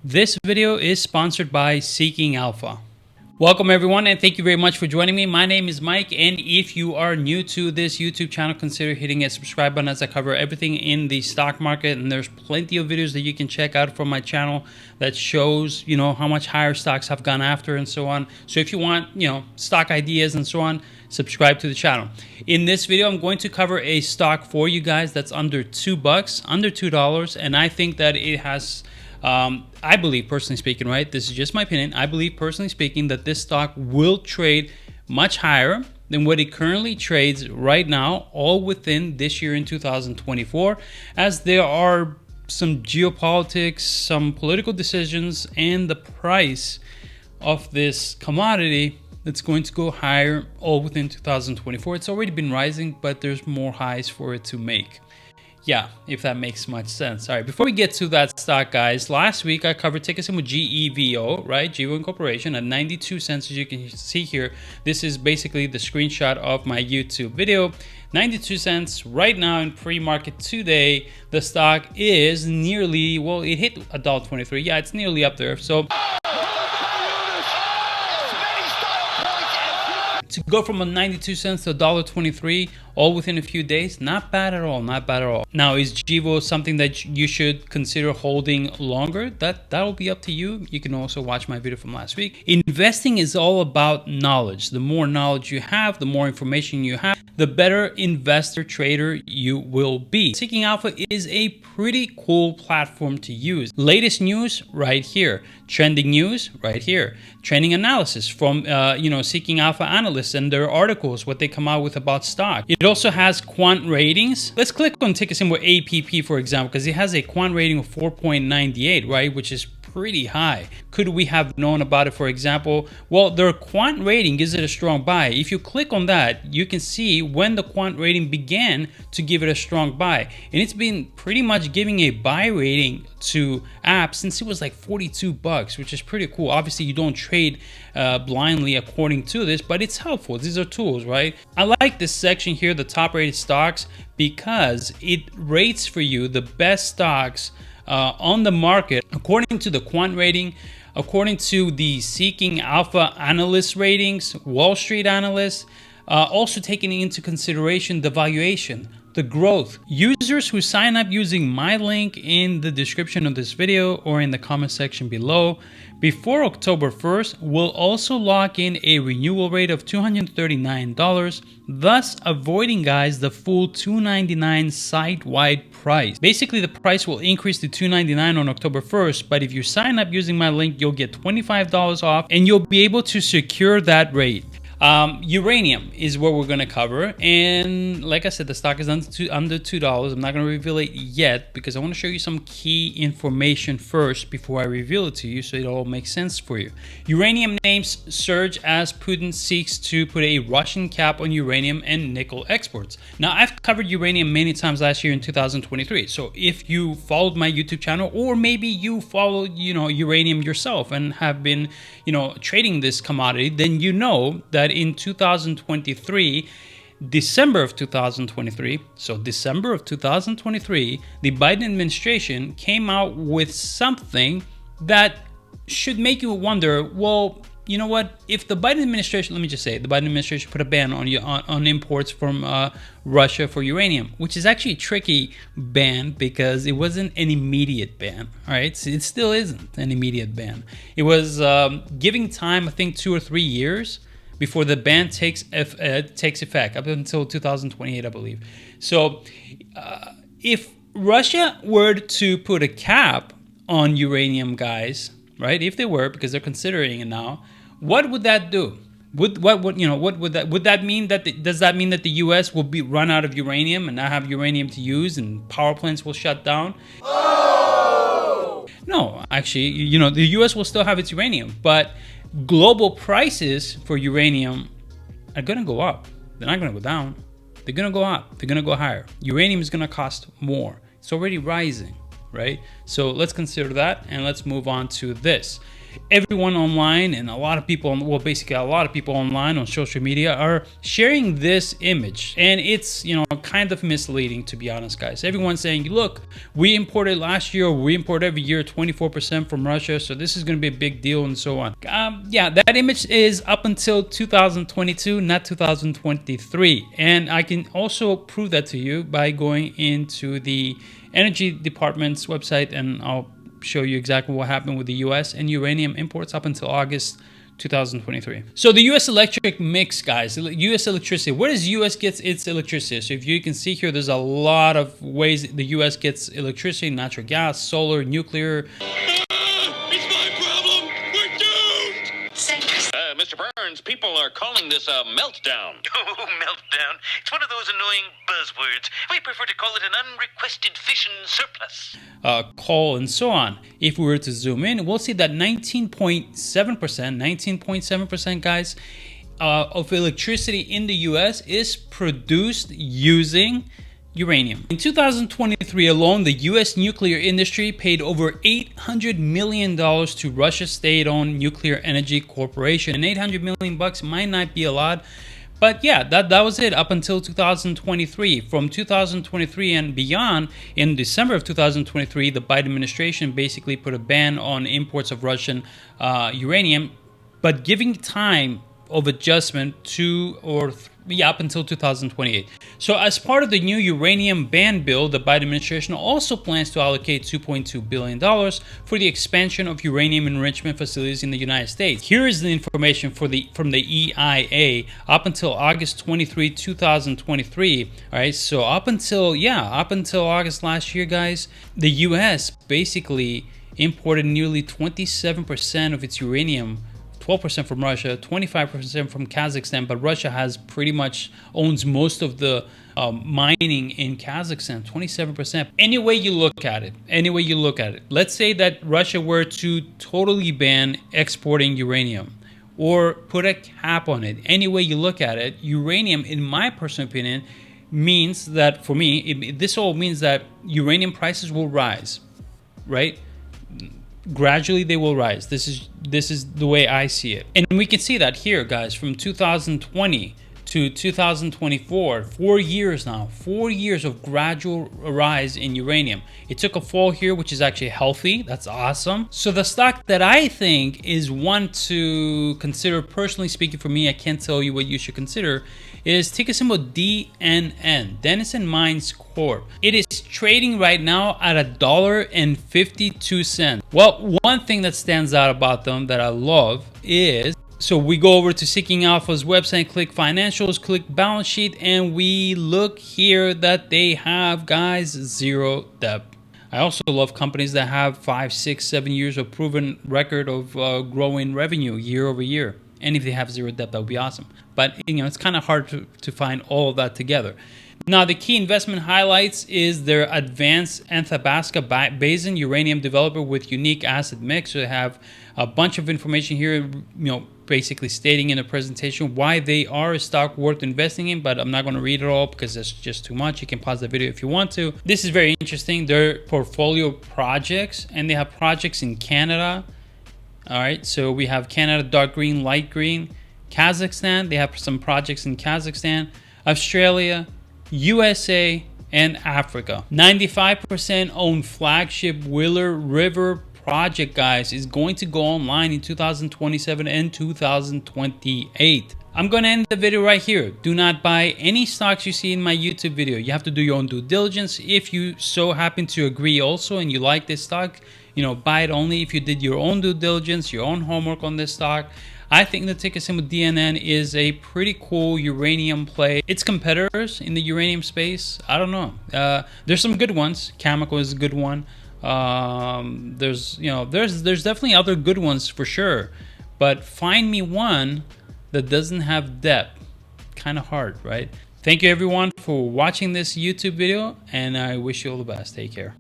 This video is sponsored by Seeking Alpha. Welcome everyone, and thank you very much for joining me. My name is Mike, and if you are new to this YouTube channel, consider hitting a subscribe button as I cover everything in the stock market, and there's plenty of videos that you can check out from my channel that shows, how much higher stocks have gone after and so on. So if you want, stock ideas and so on, subscribe to the channel. In this video, I'm going to cover a stock for you guys that's under $2, under $2, and I think that it has I believe, personally speaking, right, this is just my opinion, I believe, personally speaking, that this stock will trade much higher than what it currently trades right now, all within this year in 2024, as there are some geopolitics, some political decisions, and the price of this commodity that's going to go higher all within 2024. It's already been rising, but there's more highs for it to make. Yeah, if that makes much sense. All right, before we get to that stock, guys, last week I covered ticker symbol GEVO, right? GEVO Incorporation at 92 cents, as you can see here. This is basically the screenshot of my YouTube video. 92 cents right now in pre-market today. The stock is nearly, well, it hit $1.23. Yeah, it's nearly up there. So to go from a 92 cents to $1.23 all within a few days, not bad at all, not bad at all. Now, is GEVO something that you should consider holding longer? That'll be up to you. You can also watch my video from last week. Investing is all about knowledge. The more knowledge you have, the more information you have, the better investor trader you will be. Seeking Alpha is a pretty cool platform to use. Latest news right here. Trending news right here. Trending analysis from Seeking Alpha analysts and their articles, what they come out with about stock. It also has quant ratings. Let's click on ticker symbol APP, for example, because it has a quant rating of 4.98, right, which is pretty high. Could we have known about it, for example? Well, their quant rating gives it a strong buy. If you click on that, you can see when the quant rating began to give it a strong buy. And it's been pretty much giving a buy rating to apps since it was like $42, which is pretty cool. Obviously, you don't trade blindly according to this, but it's helpful. These are tools, right? I like this section here, the top rated stocks, because it rates for you the best stocks on the market according to the quant rating, according to the Seeking Alpha analyst ratings, Wall Street analysts, also taking into consideration the valuation, the growth. Users who sign up using my link in the description of this video or in the comment section below before October 1st will also lock in a renewal rate of $239, thus avoiding, guys, the full $299 site-wide price. Basically, the price will increase to $299 on October 1st, but if you sign up using my link, you'll get $25 off and you'll be able to secure that rate. Uranium is what we're going to cover, and like I said, the stock is under $2. I'm not going to reveal it yet because I want to show you some key information first before I reveal it to you so it all makes sense for you. Uranium names surge as Putin seeks to put a Russian cap on uranium and nickel exports. Now, I've covered uranium many times last year in 2023, so if you followed my YouTube channel, or maybe you follow uranium yourself and have been trading this commodity, then you know that in 2023, December of 2023, so December of 2023, the Biden administration came out with something that should make you wonder, well, you know what? If the Biden administration, let me just say, the Biden administration put a ban on imports from Russia for uranium, which is actually a tricky ban because it wasn't an immediate ban. All right, so it still isn't an immediate ban. It was giving time, I think, 2 or 3 years before the ban takes effect, up until 2028, I believe. So if Russia were to put a cap on uranium, guys, right? If they were, because they're considering it now, what would that do? Would that mean that does that mean that the U.S. will be run out of uranium and not have uranium to use, and power plants will shut down? Oh! No, actually, the U.S. will still have its uranium, but global prices for uranium are going to go up. They're not going to go down. They're going to go up. They're going to go higher. Uranium is going to cost more. It's already rising, right? So let's consider that, and let's move on to this. everyone online and a lot of people, well, basically a lot of people online on social media are sharing this image, and it's, you know, kind of misleading, to be honest, guys. Everyone's saying, look, we imported last year, we import every year 24% from Russia, so this is going to be a big deal and so on. Yeah, that image is up until 2022, not 2023, and I can also prove that to you by going into the Energy Department's website, and I'll show you exactly what happened with the US and uranium imports up until August 2023. So the US electric mix, guys, US electricity, where does US gets its electricity? So if you can see here, there's a lot of ways the US gets electricity: natural gas, solar, nuclear. It's my problem. We're doomed. Mr. Burns, people are calling this a meltdown. Oh, meltdown. It's one of those annoying buzzwords. We prefer to call it an unrequested fission surplus. Coal and so on. If we were to zoom in, we'll see that 19.7%, guys, of electricity in the US is produced using uranium. In 2023 alone, the US nuclear industry paid over $800 million to Russia's state-owned Nuclear Energy Corporation. And $800 million bucks might not be a lot, but yeah, that was it up until 2023. From 2023 and beyond, in December of 2023, the Biden administration basically put a ban on imports of Russian uranium, but giving time of adjustment up until 2028. So as part of the new uranium ban bill, the Biden administration also plans to allocate $2.2 billion for the expansion of uranium enrichment facilities in the United States. Here is the information from the EIA up until August 23, 2023. All right, so up until August last year, guys, the US basically imported nearly 27% of its uranium, 12% from Russia, 25% from Kazakhstan, but Russia has pretty much owns most of the mining in Kazakhstan, 27%. Any way you look at it, let's say that Russia were to totally ban exporting uranium or put a cap on it. Any way you look at it, uranium, in my personal opinion, means that, for me, this all means that uranium prices will rise, right? Gradually they will rise. This is the way I see it, and we can see that here, guys, from 2020 to 2024, 4 years now, 4 years of gradual rise in uranium. It took a fall here, which is actually healthy. That's awesome. So the stock that I think is one to consider, personally speaking, for me, I can't tell you what you should consider, is ticker symbol DNN, Denison Mines Corp. It is trading right now at $1.52. Well, one thing that stands out about them that I love is, so we go over to Seeking Alpha's website, click financials, click balance sheet, and we look here that they have, guys, zero debt. I also love companies that have 5, 6, 7 years of proven record of growing revenue year over year. And if they have zero debt, that would be awesome. But you know, it's kind of hard to find all of that together. Now, the key investment highlights is their advanced Athabasca Basin uranium developer with unique asset mix. So they have a bunch of information here, you know, basically stating in the presentation why they are a stock worth investing in, but I'm not going to read it all because that's just too much. You can pause the video if you want to. This is very interesting. Their portfolio projects, and they have projects in Canada. All right, so we have Canada, dark green, light green. Kazakhstan, they have some projects in Kazakhstan. Australia, USA, and Africa. 95% owned flagship Wheeler River project, guys, is going to go online in 2027 and 2028. I'm going to end the video right here. Do not buy any stocks you see in my YouTube video. You have to do your own due diligence. If you so happen to agree also and you like this stock, you know, buy it only if you did your own due diligence, your own homework on this stock. I think the ticker symbol DNN is a pretty cool uranium play. Its competitors in the uranium space, I don't know. There's some good ones. Chemical is a good one. There's definitely other good ones for sure. But find me one that doesn't have depth. Kind of hard, right? Thank you everyone for watching this YouTube video, and I wish you all the best. Take care.